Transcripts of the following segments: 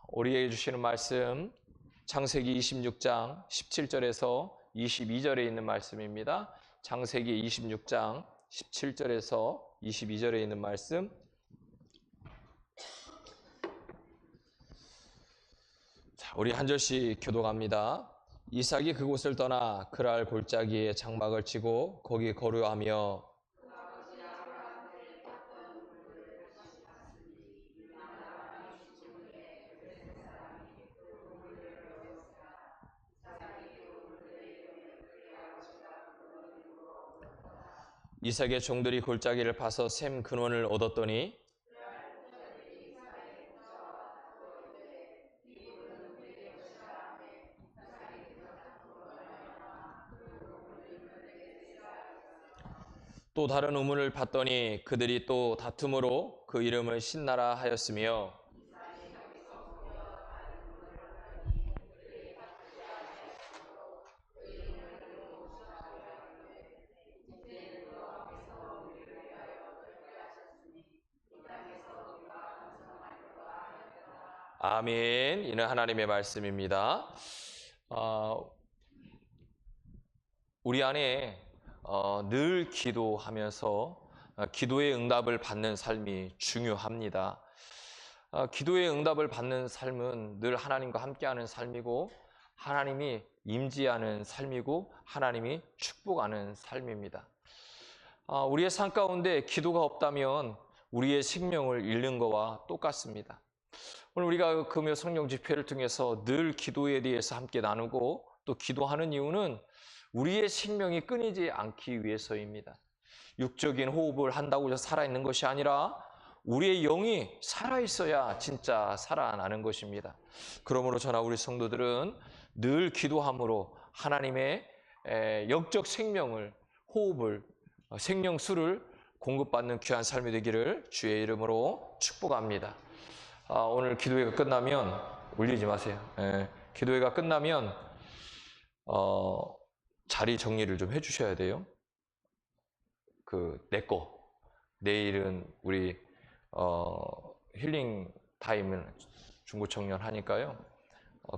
우리에게 주시는 말씀 창세기 26장 17절에서 22절에 있는 말씀입니다. 창세기 26장 17절에서 22절에 있는 말씀. 자, 우리 한 절씩 교독합니다. 이삭이 그곳을 떠나 그랄 골짜기에 장막을 치고 거기 거류하며 이삭의 종들이 골짜기를 파서 샘 근원을 얻었더니 또 다른 우물을 봤더니 그들이 또 다툼으로 그 이름을 신나라 하였으며 아멘. 이는 하나님의 말씀입니다. 우리 안에 늘 기도하면서 기도의 응답을 받는 삶이 중요합니다. 기도의 응답을 받는 삶은 늘 하나님과 함께하는 삶이고 하나님이 임재하는 삶이고 하나님이 축복하는 삶입니다. 우리의 삶 가운데 기도가 없다면 우리의 생명을 잃는 것과 똑같습니다. 오늘 우리가 금요 성령 집회를 통해서 늘 기도에 대해서 함께 나누고 또 기도하는 이유는 우리의 생명이 끊이지 않기 위해서입니다. 육적인 호흡을 한다고 해서 살아있는 것이 아니라 우리의 영이 살아있어야 진짜 살아나는 것입니다. 그러므로 저나 우리 성도들은 늘 기도함으로 하나님의 영적 생명을, 호흡을, 생명수를 공급받는 귀한 삶이 되기를 주의 이름으로 축복합니다. 오늘 기도회가 끝나면 울리지 마세요. 기도회가 끝나면 자리 정리를 좀 해주셔야 돼요. 내 거. 내일은 우리 힐링 타임을 중고청년 하니까요.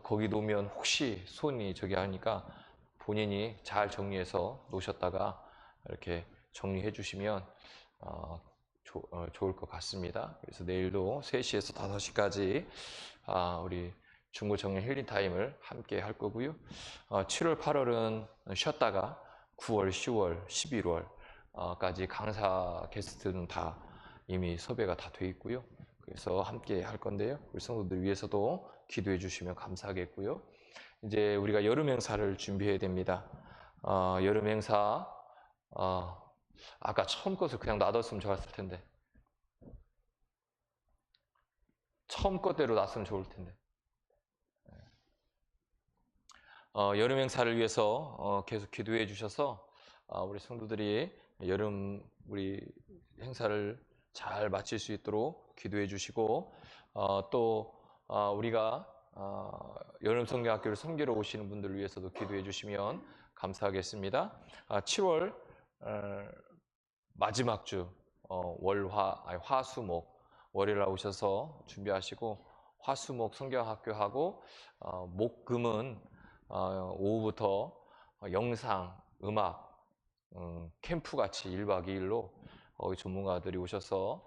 거기 놓으면 혹시 손이 저기 하니까 본인이 잘 정리해서 놓으셨다가 이렇게 정리해 주시면 좋을 것 같습니다. 그래서 내일도 3시에서 5시까지 우리 중고청년 힐링 타임을 함께 할 거고요. 7월, 8월은 쉬었다가 9월, 10월, 11월까지 강사 게스트는 다 이미 섭외가 다 돼 있고요. 그래서 함께 할 건데요. 우리 성도들 위해서도 기도해 주시면 감사하겠고요. 이제 우리가 여름 행사를 준비해야 됩니다. 여름 행사 아까 처음 것을 그냥 놔뒀으면 좋았을 텐데. 처음 것대로 놨으면 좋을 텐데. 여름 행사를 위해서 계속 기도해 주셔서 우리 성도들이 여름 우리 행사를 잘 마칠 수 있도록 기도해 주시고 또 우리가 여름 성경학교를 섬기러 오시는 분들을 위해서도 기도해 주시면 감사하겠습니다. 7월 마지막 주 화수목 월요일 나오셔서 준비하시고 화수목 성경학교하고 목금은 오후부터 영상, 음악, 캠프같이 1박 2일로 전문가들이 오셔서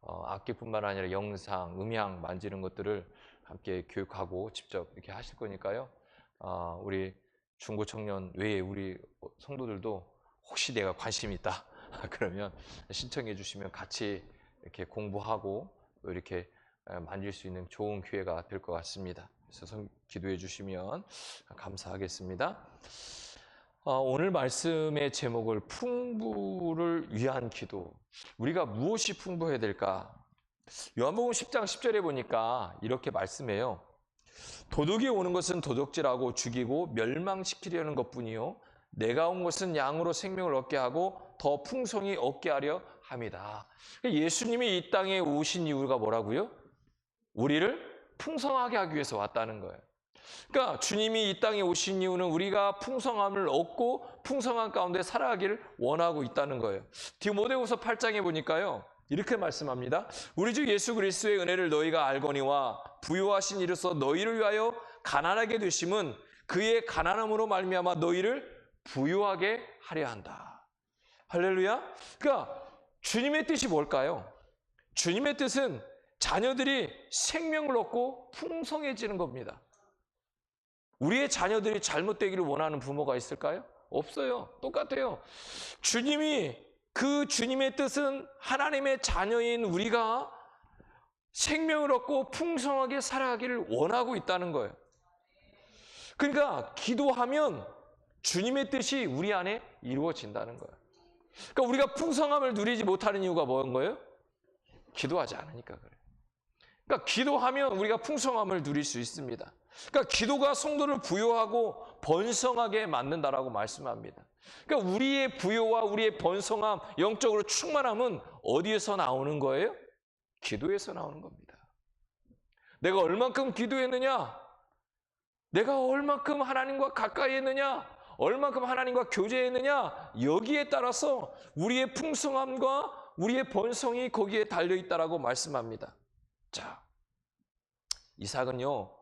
악기뿐만 아니라 영상, 음향 만지는 것들을 함께 교육하고 직접 이렇게 하실 거니까요. 우리 중고청년 외에 우리 성도들도 혹시 내가 관심이 있다 그러면 신청해 주시면 같이 이렇게 공부하고 또 이렇게 만질 수 있는 좋은 기회가 될 것 같습니다. 그래서 기도해 주시면 감사하겠습니다. 오늘 말씀의 제목을 풍부를 위한 기도. 우리가 무엇이 풍부해야 될까? 요한복음 10장 10절에 보니까 이렇게 말씀해요. 도둑이 오는 것은 도둑질하고 죽이고 멸망시키려는 것뿐이요 내가 온 것은 양으로 생명을 얻게 하고 더 풍성히 얻게 하려 함이다. 예수님이 이 땅에 오신 이유가 뭐라고요? 우리를 풍성하게 하기 위해서 왔다는 거예요. 그러니까 주님이 이 땅에 오신 이유는 우리가 풍성함을 얻고 풍성한 가운데 살아가기를 원하고 있다는 거예요. 디모데후서 8장에 보니까요. 이렇게 말씀합니다. 우리 주 예수 그리스도의 은혜를 너희가 알거니와 부요하신 이로써 너희를 위하여 가난하게 되심은 그의 가난함으로 말미암아 너희를 부요하게 하려 한다. 할렐루야. 그러니까 주님의 뜻이 뭘까요? 주님의 뜻은 자녀들이 생명을 얻고 풍성해지는 겁니다. 우리의 자녀들이 잘못되기를 원하는 부모가 있을까요? 없어요. 똑같아요. 주님의 뜻은 하나님의 자녀인 우리가 생명을 얻고 풍성하게 살아가기를 원하고 있다는 거예요. 그러니까 기도하면 주님의 뜻이 우리 안에 이루어진다는 거예요. 그러니까 우리가 풍성함을 누리지 못하는 이유가 뭔 거예요? 기도하지 않으니까 그래요. 그러니까 기도하면 우리가 풍성함을 누릴 수 있습니다. 그러니까 기도가 성도를 부요하고 번성하게 만든다라고 말씀합니다. 그러니까 우리의 부요와 우리의 번성함, 영적으로 충만함은 어디에서 나오는 거예요? 기도에서 나오는 겁니다. 내가 얼만큼 기도했느냐? 내가 얼만큼 하나님과 가까이 했느냐? 얼만큼 하나님과 교제했느냐? 여기에 따라서 우리의 풍성함과 우리의 번성이 거기에 달려있다라고 말씀합니다. 자, 이삭은요,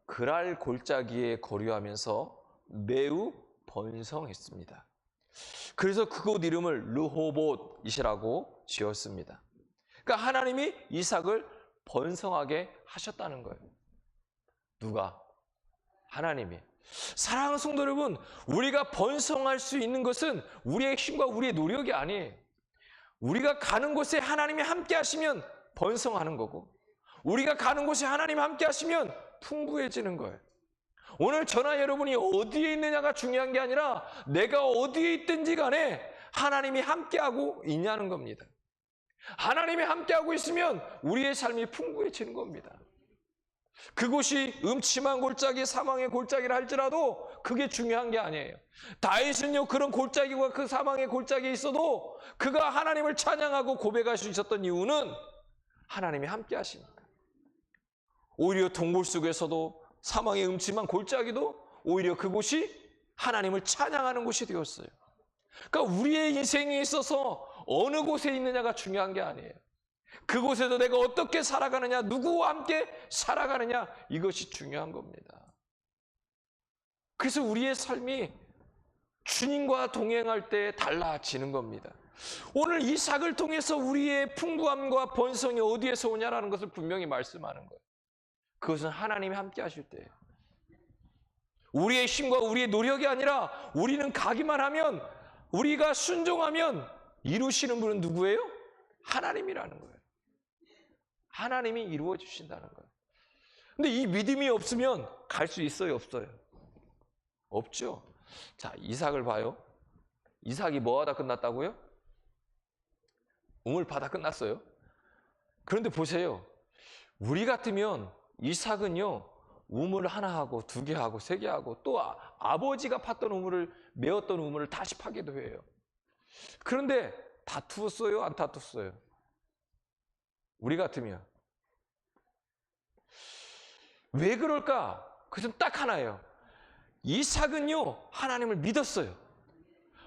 그랄 골짜기에 거류하면서 매우 번성했습니다. 그래서 그곳 이름을 르호봇이라고 지었습니다. 그러니까 하나님이 이삭을 번성하게 하셨다는 거예요. 누가? 하나님이. 사랑하는 성도 여러분, 우리가 번성할 수 있는 것은 우리의 힘과 우리의 노력이 아니에요. 우리가 가는 곳에 하나님이 함께 하시면 번성하는 거고, 우리가 가는 곳에 하나님이 함께 하시면 풍부해지는 거예요. 오늘 저나 여러분이 어디에 있느냐가 중요한 게 아니라 내가 어디에 있든지 간에 하나님이 함께하고 있냐는 겁니다. 하나님이 함께하고 있으면 우리의 삶이 풍부해지는 겁니다. 그곳이 음침한 골짜기, 사망의 골짜기라 할지라도 그게 중요한 게 아니에요. 다윗은요, 그런 골짜기와 그 사망의 골짜기에 있어도 그가 하나님을 찬양하고 고백할 수 있었던 이유는 하나님이 함께 하시니까. 오히려 동굴 속에서도 사망의 음침한 골짜기도 오히려 그곳이 하나님을 찬양하는 곳이 되었어요. 그러니까 우리의 인생에 있어서 어느 곳에 있느냐가 중요한 게 아니에요. 그곳에서 내가 어떻게 살아가느냐, 누구와 함께 살아가느냐, 이것이 중요한 겁니다. 그래서 우리의 삶이 주님과 동행할 때 달라지는 겁니다. 오늘 이삭을 통해서 우리의 풍부함과 번성이 어디에서 오냐라는 것을 분명히 말씀하는 거예요. 그것은 하나님이 함께 하실 때예요. 우리의 힘과 우리의 노력이 아니라 우리는 가기만 하면, 우리가 순종하면 이루시는 분은 누구예요? 하나님이라는 거예요. 하나님이 이루어 주신다는 거예요. 근데 이 믿음이 없으면 갈 수 있어요, 없어요? 없죠. 자, 이삭을 봐요. 이삭이 뭐 하다 끝났다고요? 우물파다 끝났어요. 그런데 보세요. 우리 같으면 이삭은요, 우물 하나 하고 두 개 하고 세 개 하고 또 아버지가 팠던 우물을, 메었던 우물을 다시 파기도 해요. 그런데 다투었어요? 안 다투었어요? 우리 같으면. 왜 그럴까? 그것은 딱 하나예요. 이삭은요, 하나님을 믿었어요.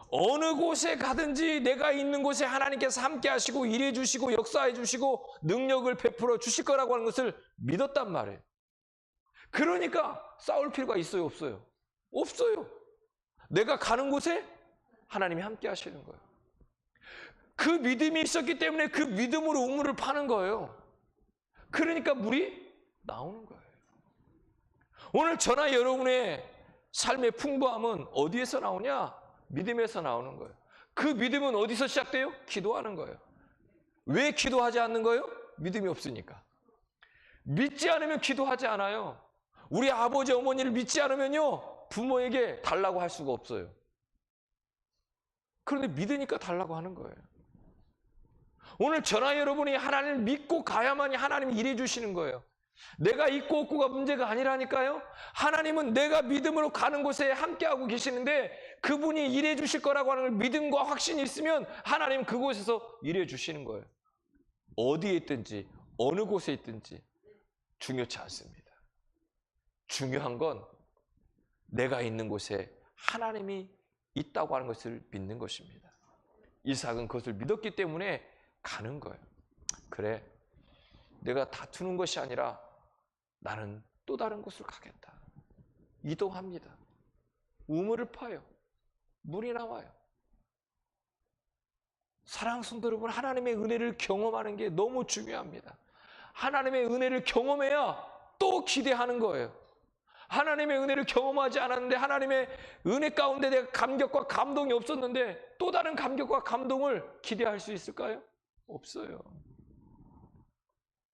어느 곳에 가든지 내가 있는 곳에 하나님께서 함께 하시고 일해 주시고 역사해 주시고 능력을 베풀어 주실 거라고 하는 것을 믿었단 말이에요. 그러니까 싸울 필요가 있어요, 없어요? 없어요. 내가 가는 곳에 하나님이 함께 하시는 거예요. 그 믿음이 있었기 때문에 그 믿음으로 우물을 파는 거예요. 그러니까 물이 나오는 거예요. 오늘 저나 여러분의 삶의 풍부함은 어디에서 나오냐? 믿음에서 나오는 거예요. 그 믿음은 어디서 시작돼요? 기도하는 거예요. 왜 기도하지 않는 거예요? 믿음이 없으니까. 믿지 않으면 기도하지 않아요. 우리 아버지, 어머니를 믿지 않으면요, 부모에게 달라고 할 수가 없어요. 그런데 믿으니까 달라고 하는 거예요. 오늘 저나 여러분이 하나님을 믿고 가야만이 하나님이 일해 주시는 거예요. 내가 있고 없고가 문제가 아니라니까요. 하나님은 내가 믿음으로 가는 곳에 함께하고 계시는데 그분이 일해 주실 거라고 하는 믿음과 확신이 있으면 하나님은 그곳에서 일해 주시는 거예요. 어디에 있든지 어느 곳에 있든지 중요치 않습니다. 중요한 건 내가 있는 곳에 하나님이 있다고 하는 것을 믿는 것입니다. 이삭은 그것을 믿었기 때문에 가는 거예요. 그래, 내가 다투는 것이 아니라 나는 또 다른 곳을 가겠다. 이동합니다. 우물을 파요. 물이 나와요. 사랑하는 성도 여러분, 하나님의 은혜를 경험하는 게 너무 중요합니다. 하나님의 은혜를 경험해야 또 기대하는 거예요. 하나님의 은혜를 경험하지 않았는데, 하나님의 은혜 가운데 내가 감격과 감동이 없었는데 또 다른 감격과 감동을 기대할 수 있을까요? 없어요.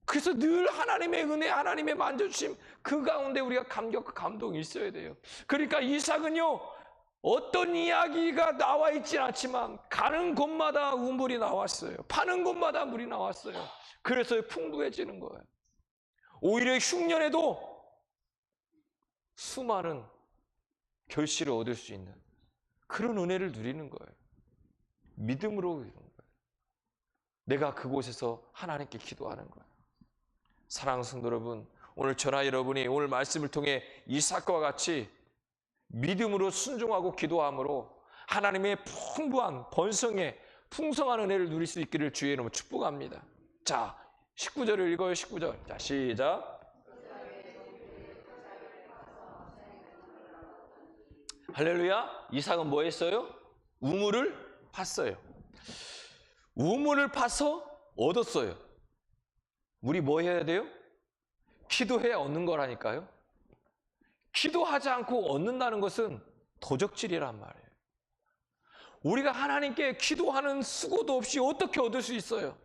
그래서 늘 하나님의 은혜, 하나님의 만져주심, 그 가운데 우리가 감격과 감동이 있어야 돼요. 그러니까 이삭은요, 어떤 이야기가 나와 있진 않지만 가는 곳마다 우물이 나왔어요. 파는 곳마다 물이 나왔어요. 그래서 풍부해지는 거예요. 오히려 흉년에도 수많은 결실을 얻을 수 있는 그런 은혜를 누리는 거예요. 믿음으로 누리는 거예요. 내가 그곳에서 하나님께 기도하는 거예요. 사랑하는 성도 여러분, 오늘 저나 여러분이 오늘 말씀을 통해 이삭과 같이 믿음으로 순종하고 기도함으로 하나님의 풍부한 번성의 풍성한 은혜를 누릴 수 있기를 주의 이름으로 축복합니다. 자, 19절을 읽어요. 19절. 자, 시작. 할렐루야. 이삭은 뭐 했어요? 우물을 팠어요. 우물을 파서 얻었어요. 우리 뭐 해야 돼요? 기도해야 얻는 거라니까요. 기도하지 않고 얻는다는 것은 도적질이란 말이에요. 우리가 하나님께 기도하는 수고도 없이 어떻게 얻을 수 있어요?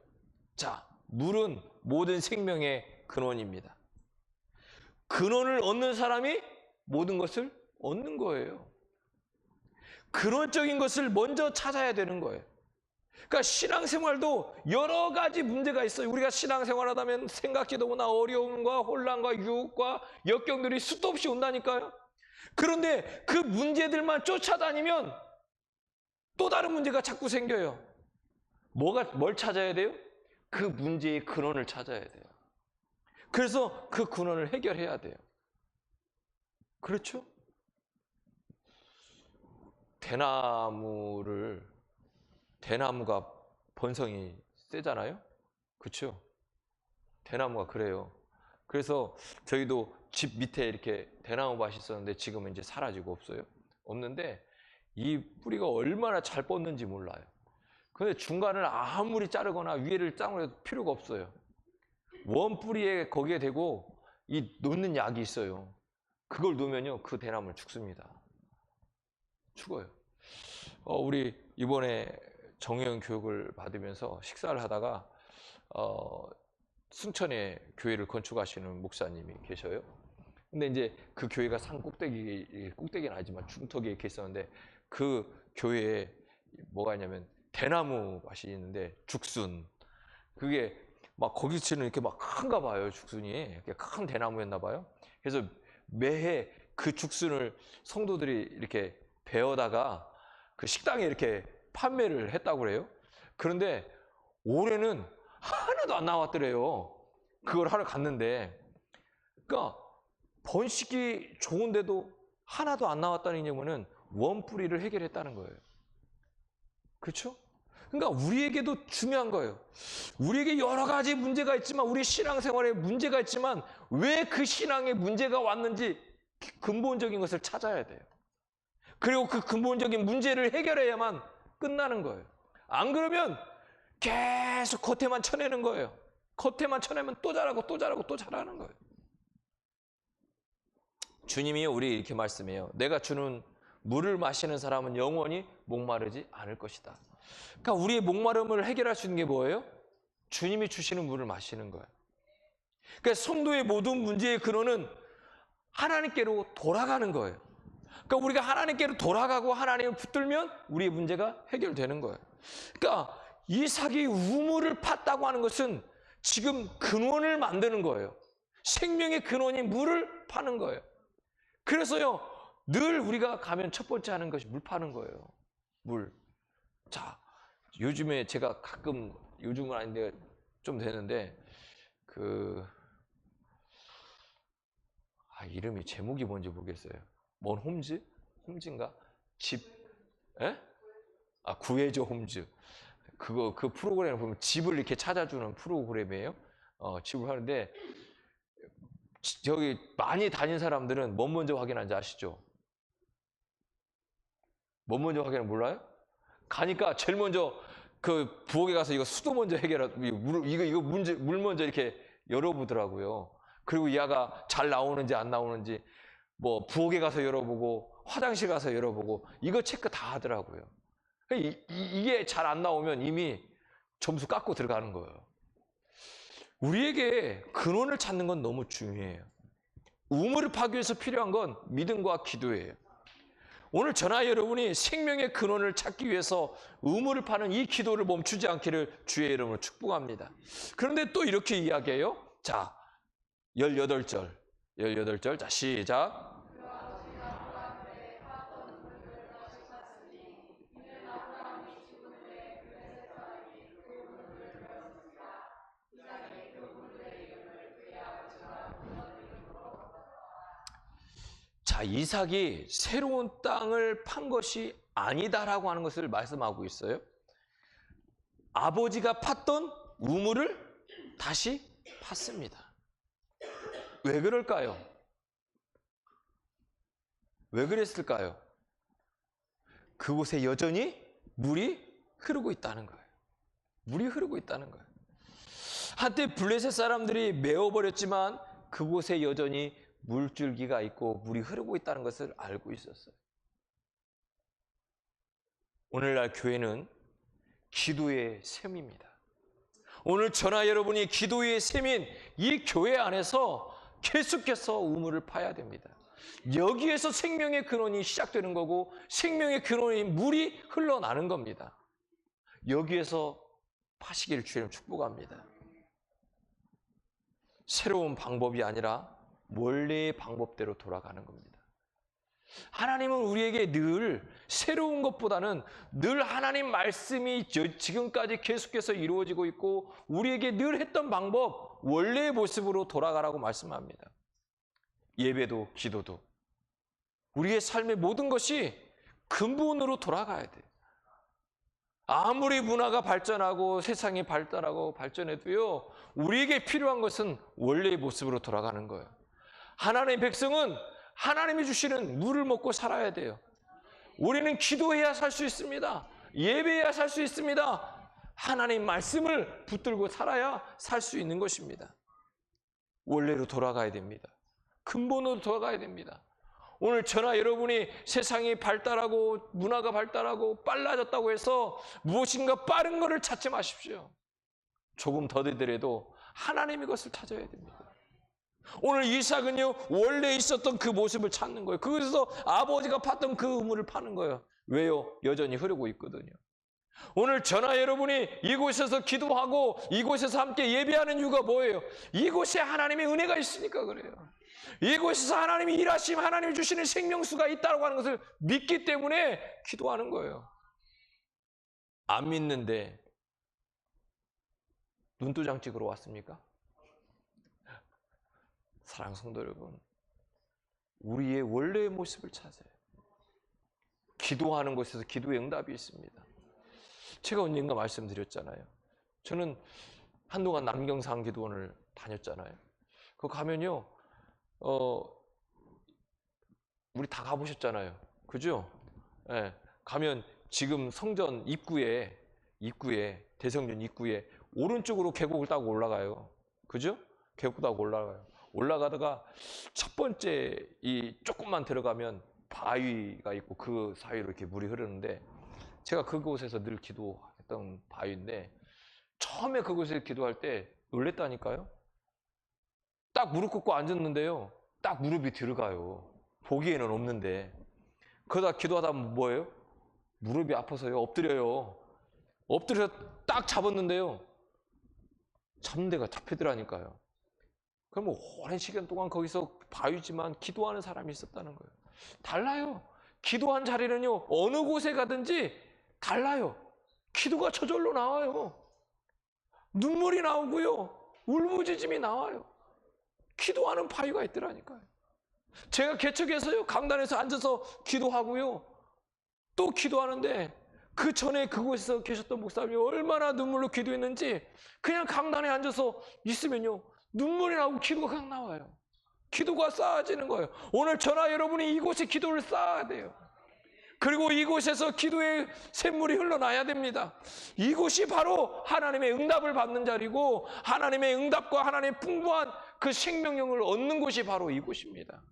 자, 물은 모든 생명의 근원입니다. 근원을 얻는 사람이 모든 것을 얻는 거예요. 근원적인 것을 먼저 찾아야 되는 거예요. 그러니까 신앙생활도 여러 가지 문제가 있어요. 우리가 신앙생활하다 보면 생각지도 못한 어려움과 혼란과 유혹과 역경들이 수도 없이 온다니까요. 그런데 그 문제들만 쫓아다니면 또 다른 문제가 자꾸 생겨요. 뭘 찾아야 돼요? 그 문제의 근원을 찾아야 돼요. 그래서 그 근원을 해결해야 돼요. 그렇죠? 대나무가 번성이 세잖아요? 그렇죠? 대나무가 그래요. 그래서 저희도 집 밑에 이렇게 대나무 밭이 있었는데 지금은 이제 사라지고 없는데 이 뿌리가 얼마나 잘 뻗는지 몰라요. 근데 중간을 아무리 자르거나 위에를 자르도 필요가 없어요. 원 뿌리에 거기에 대고 이 놓는 약이 있어요. 그걸 놓으면요, 그 대나무는 죽습니다. 죽어요. 우리 이번에 정예원 교육을 받으면서 식사를 하다가 순천에 교회를 건축하시는 목사님이 계셔요. 근데 이제 그 교회가 산 꼭대기는 아니지만 중턱에 이렇게 있었는데 그 교회에 뭐가 있냐면 대나무 밭이 있는데 죽순, 그게 막 거기서는 이렇게 막 큰가 봐요. 죽순이 이렇게 큰 대나무였나 봐요. 그래서 매해 그 죽순을 성도들이 이렇게 베어다가 그 식당에 이렇게 판매를 했다고 그래요. 그런데 올해는 하나도 안 나왔더래요. 그걸 하러 갔는데, 그러니까 번식이 좋은데도 하나도 안 나왔다는 얘기는 원뿌리를 해결했다는 거예요. 그렇죠? 그러니까 우리에게도 중요한 거예요. 우리에게 여러 가지 문제가 있지만, 우리 신앙생활에 문제가 있지만 왜 그 신앙에 문제가 왔는지 근본적인 것을 찾아야 돼요. 그리고 그 근본적인 문제를 해결해야만 끝나는 거예요. 안 그러면 계속 겉에만 쳐내는 거예요. 겉에만 쳐내면 또 자라고 또 자라고 또 자라는 거예요. 주님이 우리 이렇게 말씀해요. 내가 주는 물을 마시는 사람은 영원히 목마르지 않을 것이다. 그러니까 우리의 목마름을 해결할 수 있는 게 뭐예요? 주님이 주시는 물을 마시는 거예요. 그러니까 성도의 모든 문제의 근원은 하나님께로 돌아가는 거예요. 그러니까 우리가 하나님께로 돌아가고 하나님을 붙들면 우리의 문제가 해결되는 거예요. 그러니까 이삭이 우물을 팠다고 하는 것은 지금 근원을 만드는 거예요. 생명의 근원인 물을 파는 거예요. 그래서요, 늘 우리가 가면 첫 번째 하는 것이 물 파는 거예요. 물. 자, 요즘에 제가 가끔, 요즘은 아닌데 좀 되는데, 이름이 제목이 뭔지 모르겠어요. 뭔 홈즈? 홈즈인가? 구해줘 홈즈. 그 프로그램을 보면 집을 이렇게 찾아주는 프로그램이에요. 집을 하는데, 저기 많이 다닌 사람들은 뭐 먼저 확인하는지 아시죠? 뭐 먼저 확인하는 몰라요? 가니까 제일 먼저 그 부엌에 가서 이거 수도 먼저 해결하고 물 먼저 이렇게 열어보더라고요. 그리고 얘가 잘 나오는지 안 나오는지 뭐 부엌에 가서 열어보고 화장실 가서 열어보고 이거 체크 다 하더라고요. 이게 잘 안 나오면 이미 점수 깎고 들어가는 거예요. 우리에게 근원을 찾는 건 너무 중요해요. 우물을 파기 위해서 필요한 건 믿음과 기도예요. 오늘 저나 여러분이 생명의 근원을 찾기 위해서 우물을 파는 이 기도를 멈추지 않기를 주의 이름으로 축복합니다. 그런데 또 이렇게 이야기해요. 자, 18절. 자, 시작. 자, 이삭이 새로운 땅을 판 것이 아니다라고 하는 것을 말씀하고 있어요. 아버지가 팠던 우물을 다시 팠습니다. 왜 그럴까요? 왜 그랬을까요? 그곳에 여전히 물이 흐르고 있다는 거예요. 물이 흐르고 있다는 거예요. 한때 블레셋 사람들이 메워버렸지만 그곳에 여전히 물줄기가 있고 물이 흐르고 있다는 것을 알고 있었어요. 오늘날 교회는 기도의 셈입니다. 오늘 저나 여러분이 기도의 셈인 이 교회 안에서 계속해서 우물을 파야 됩니다. 여기에서 생명의 근원이 시작되는 거고 생명의 근원인 물이 흘러나는 겁니다. 여기에서 파시기를 주님 축복합니다. 새로운 방법이 아니라 원래의 방법대로 돌아가는 겁니다. 하나님은 우리에게 늘 새로운 것보다는 늘 하나님 말씀이 지금까지 계속해서 이루어지고 있고 우리에게 늘 했던 방법, 원래의 모습으로 돌아가라고 말씀합니다. 예배도 기도도 우리의 삶의 모든 것이 근본으로 돌아가야 돼요. 아무리 문화가 발전하고 세상이 발달하고 발전해도요, 우리에게 필요한 것은 원래의 모습으로 돌아가는 거예요. 하나님의 백성은 하나님이 주시는 물을 먹고 살아야 돼요. 우리는 기도해야 살 수 있습니다. 예배해야 살 수 있습니다. 하나님 말씀을 붙들고 살아야 살 수 있는 것입니다. 원래로 돌아가야 됩니다. 근본으로 돌아가야 됩니다. 오늘 저나 여러분이 세상이 발달하고 문화가 발달하고 빨라졌다고 해서 무엇인가 빠른 것을 찾지 마십시오. 조금 더디더라도 하나님의 것을 찾아야 됩니다. 오늘 이삭은요, 원래 있었던 그 모습을 찾는 거예요. 그래서 아버지가 팠던 그 우물을 파는 거예요. 왜요? 여전히 흐르고 있거든요. 오늘 저나 여러분이 이곳에서 기도하고 이곳에서 함께 예배하는 이유가 뭐예요? 이곳에 하나님의 은혜가 있으니까 그래요. 이곳에서 하나님이 일하시면 하나님이 주시는 생명수가 있다고 하는 것을 믿기 때문에 기도하는 거예요. 안 믿는데 눈도장 찍으러 왔습니까? 사랑하는 성도 여러분, 우리의 원래의 모습을 찾아요. 기도하는 곳에서 기도의 응답이 있습니다. 제가 언젠가 말씀드렸잖아요. 저는 한동안 남경상 기도원을 다녔잖아요. 그거 가면요, 우리 다 가보셨잖아요. 그죠? 예, 가면 지금 성전 입구에 대성전 입구에 오른쪽으로 계곡을 따고 올라가요. 그죠? 계곡 따고 올라가요. 올라가다가 첫 번째 이 조금만 들어가면 바위가 있고 그 사이로 이렇게 물이 흐르는데 제가 그곳에서 늘 기도했던 바위인데 처음에 그곳에서 기도할 때 놀랬다니까요. 딱 무릎 꿇고 앉았는데요. 딱 무릎이 들어가요. 보기에는 없는데. 그러다 기도하다 보면 뭐예요? 무릎이 아파서요. 엎드려요. 엎드려서 딱 잡았는데요. 잡는 데가 잡히더라니까요. 그럼 오랜 시간 동안 거기서 바위지만 기도하는 사람이 있었다는 거예요. 달라요. 기도한 자리는요, 어느 곳에 가든지 달라요. 기도가 저절로 나와요. 눈물이 나오고요. 울부짖음이 나와요. 기도하는 바위가 있더라니까요. 제가 개척해서요, 강단에서 앉아서 기도하고요. 또 기도하는데 그 전에 그곳에서 계셨던 목사님이 얼마나 눈물로 기도했는지 그냥 강단에 앉아서 있으면요, 눈물이 나오고 기도가 그냥 나와요. 기도가 쌓아지는 거예요. 오늘 저나 여러분이 이곳에 기도를 쌓아야 돼요. 그리고 이곳에서 기도의 샘물이 흘러나야 됩니다. 이곳이 바로 하나님의 응답을 받는 자리고 하나님의 응답과 하나님의 풍부한 그 생명력을 얻는 곳이 바로 이곳입니다.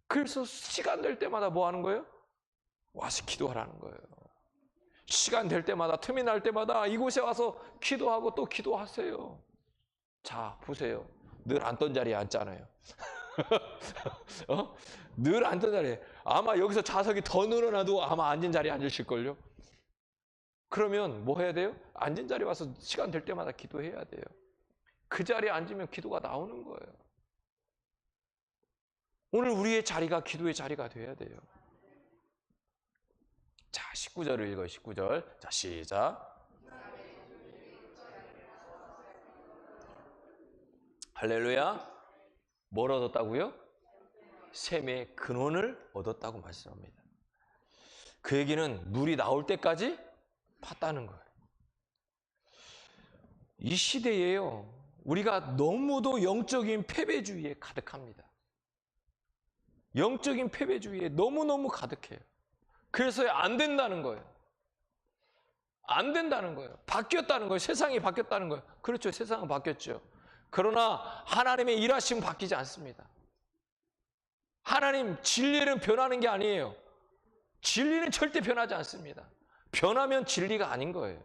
그래서 시간 될 때마다 뭐 하는 거예요? 와서 기도하라는 거예요. 시간 될 때마다, 틈이 날 때마다 이곳에 와서 기도하고 또 기도하세요. 자, 보세요. 늘 앉던 자리에 앉잖아요. 늘 앉던 자리에. 아마 여기서 좌석이 더 늘어나도 아마 앉은 자리에 앉으실걸요? 그러면 뭐 해야 돼요? 앉은 자리에 와서 시간 될 때마다 기도해야 돼요. 그 자리에 앉으면 기도가 나오는 거예요. 오늘 우리의 자리가 기도의 자리가 돼야 돼요. 자, 19절을 읽어요. 19절. 자, 시작. 할렐루야. 뭘 얻었다고요? 샘의 근원을 얻었다고 말씀합니다. 그 얘기는 물이 나올 때까지 팠다는 거예요. 이 시대에요, 우리가 너무도 영적인 패배주의에 가득합니다. 영적인 패배주의에 너무너무 가득해요. 그래서 안 된다는 거예요. 안 된다는 거예요. 바뀌었다는 거예요. 세상이 바뀌었다는 거예요. 그렇죠. 세상은 바뀌었죠. 그러나 하나님의 일하심은 바뀌지 않습니다. 하나님 진리는 변하는 게 아니에요. 진리는 절대 변하지 않습니다. 변하면 진리가 아닌 거예요.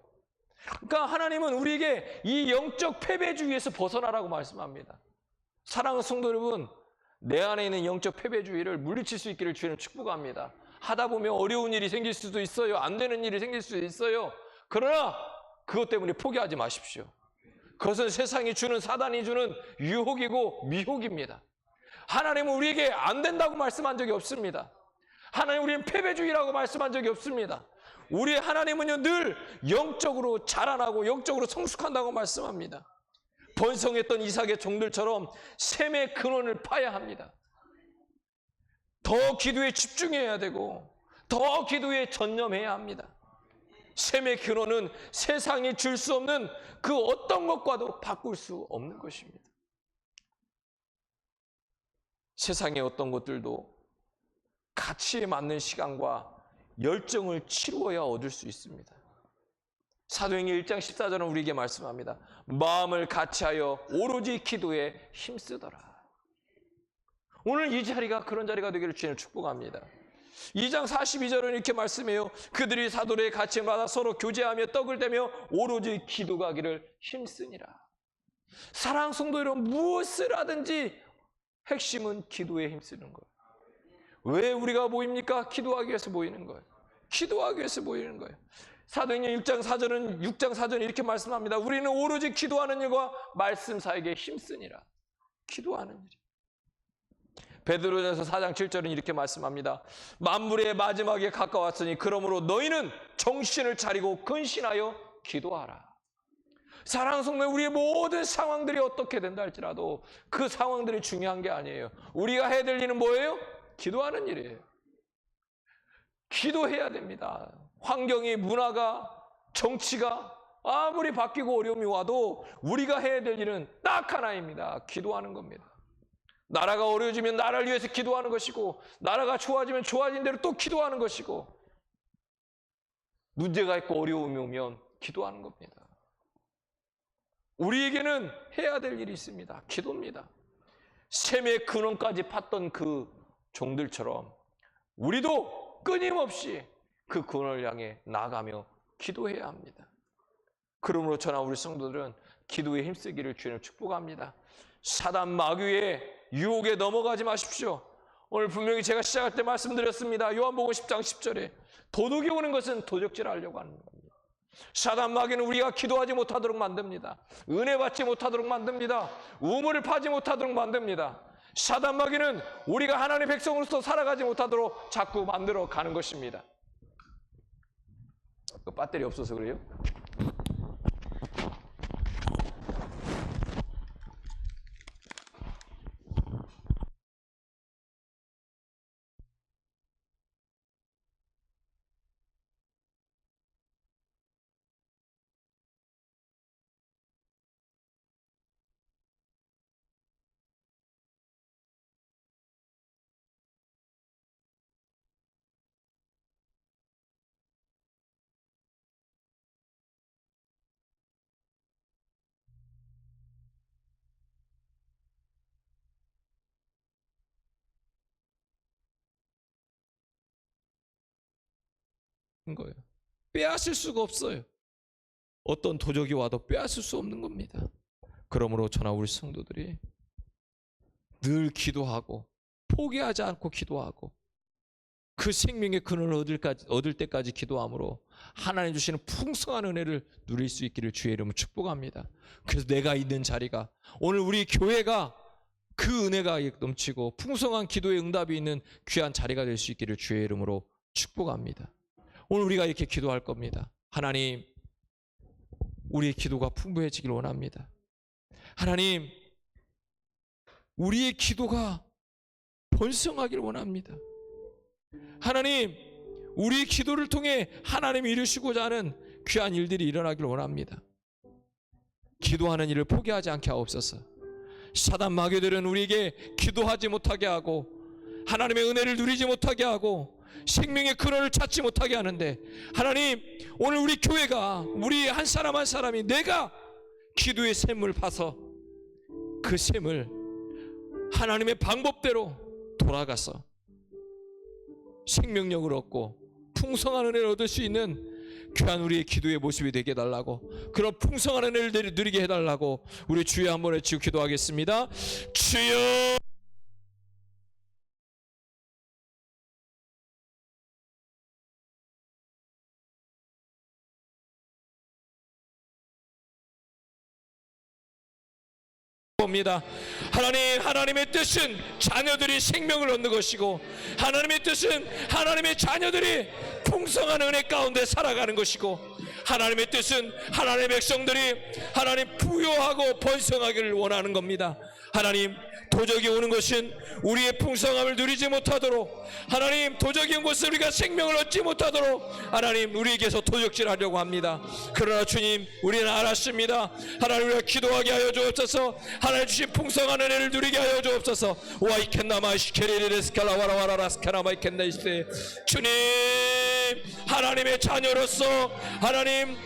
그러니까 하나님은 우리에게 이 영적 패배주의에서 벗어나라고 말씀합니다. 사랑하는 성도 여러분, 내 안에 있는 영적 패배주의를 물리칠 수 있기를 주님 축복합니다. 하다 보면 어려운 일이 생길 수도 있어요. 안 되는 일이 생길 수도 있어요. 그러나 그것 때문에 포기하지 마십시오. 그것은 세상이 주는, 사단이 주는 유혹이고 미혹입니다. 하나님은 우리에게 안 된다고 말씀한 적이 없습니다. 하나님, 우리는 패배주의라고 말씀한 적이 없습니다. 우리 하나님은요, 늘 영적으로 자라나고 영적으로 성숙한다고 말씀합니다. 번성했던 이삭의 종들처럼 샘의 근원을 파야 합니다. 더 기도에 집중해야 되고 더 기도에 전념해야 합니다. 샘의 근원은 세상이 줄 수 없는 그 어떤 것과도 바꿀 수 없는 것입니다. 세상의 어떤 것들도 가치에 맞는 시간과 열정을 치루어야 얻을 수 있습니다. 사도행전 1장 14절은 우리에게 말씀합니다. 마음을 같이하여 오로지 기도에 힘쓰더라. 오늘 이 자리가 그런 자리가 되기를 주님을 축복합니다. 2장 42절은 이렇게 말씀해요. 그들이 사도의 가르침을 받아 서로 교제하며 떡을 떼며 오로지 기도하기를 힘쓰니라. 사랑하는 성도 여러분, 무엇을 하든지 핵심은 기도에 힘쓰는 거예요. 왜 우리가 모입니까? 기도하기 위해서 모이는 거예요. 기도하기 위해서 모이는 거예요. 사도행전 6장 4절은 이렇게 말씀합니다. 우리는 오로지 기도하는 일과 말씀 사이에 힘쓰니라. 기도하는 일. 베드로전서 4장 7절은 이렇게 말씀합니다. 만물의 마지막에 가까웠으니 그러므로 너희는 정신을 차리고 근신하여 기도하라. 사랑하는 성도, 우리의 모든 상황들이 어떻게 된다 할지라도 그 상황들이 중요한 게 아니에요. 우리가 해야 될 일은 뭐예요? 기도하는 일이에요. 기도해야 됩니다. 환경이, 문화가, 정치가 아무리 바뀌고 어려움이 와도 우리가 해야 될 일은 딱 하나입니다. 기도하는 겁니다. 나라가 어려워지면 나라를 위해서 기도하는 것이고, 나라가 좋아지면 좋아진 대로 또 기도하는 것이고, 문제가 있고 어려움이 오면 기도하는 겁니다. 우리에게는 해야 될 일이 있습니다. 기도입니다. 샘의 근원까지 팠던 그 종들처럼 우리도 끊임없이 그 근원을 향해 나가며 기도해야 합니다. 그러므로 저나 우리 성도들은 기도에 힘쓰기를 주님 축복합니다. 사단 마귀의 유혹에 넘어가지 마십시오. 오늘 분명히 제가 시작할 때 말씀드렸습니다. 요한복음 10장 10절에 도둑이 오는 것은 도적질 하려고 하는 겁니다. 사단 마귀는 우리가 기도하지 못하도록 만듭니다. 은혜 받지 못하도록 만듭니다. 우물을 파지 못하도록 만듭니다. 사단 마귀는 우리가 하나님의 백성으로서 살아가지 못하도록 자꾸 만들어 가는 것입니다. 배터리 없어서 그래요? 거예요. 빼앗을 수가 없어요. 어떤 도적이 와도 빼앗을 수 없는 겁니다. 그러므로 저나 우리 성도들이 늘 기도하고 포기하지 않고 기도하고 그 생명의 근원을 얻을 때까지 기도함으로 하나님 주시는 풍성한 은혜를 누릴 수 있기를 주의 이름으로 축복합니다. 그래서 내가 있는 자리가 오늘 우리 교회가 그 은혜가 넘치고 풍성한 기도의 응답이 있는 귀한 자리가 될 수 있기를 주의 이름으로 축복합니다. 오늘 우리가 이렇게 기도할 겁니다. 하나님, 우리의 기도가 풍부해지길 원합니다. 하나님, 우리의 기도가 번성하길 원합니다. 하나님, 우리의 기도를 통해 하나님이 이루시고자 하는 귀한 일들이 일어나길 원합니다. 기도하는 일을 포기하지 않게 하옵소서. 사단 마귀들은 우리에게 기도하지 못하게 하고 하나님의 은혜를 누리지 못하게 하고 생명의 근원을 찾지 못하게 하는데, 하나님, 오늘 우리 교회가, 우리 한 사람 한 사람이 내가 기도의 샘을 파서 그 샘을 하나님의 방법대로 돌아가서 생명력을 얻고 풍성한 은혜를 얻을 수 있는 귀한 우리의 기도의 모습이 되게 해달라고, 그런 풍성한 은혜를 누리게 해달라고 우리 주여 한번 외치고 기도하겠습니다. 주여, 봅니다. 하나님, 하나님의 뜻은 자녀들이 생명을 얻는 것이고, 하나님의 뜻은 하나님의 자녀들이 풍성한 은혜 가운데 살아가는 것이고, 하나님의 뜻은 하나님의 백성들이 하나님 부요하고 번성하기를 원하는 겁니다. 하나님, 도적이 오는 것은 우리의 풍성함을 누리지 못하도록, 하나님, 도적이 온 것은 우리가 생명을 얻지 못하도록 하나님 우리에게서 도적질하려고 합니다. 그러나 주님, 우리는 알았습니다. 하나님, 우리가 기도하게 하여 주옵소서. 하나님 주신 풍성한 은혜를 누리게 하여 주옵소서. 와이켄나마이시케리레스칼라와라와라라스카나마이켄나이스테, 주님, 하나님의 자녀로서 하나님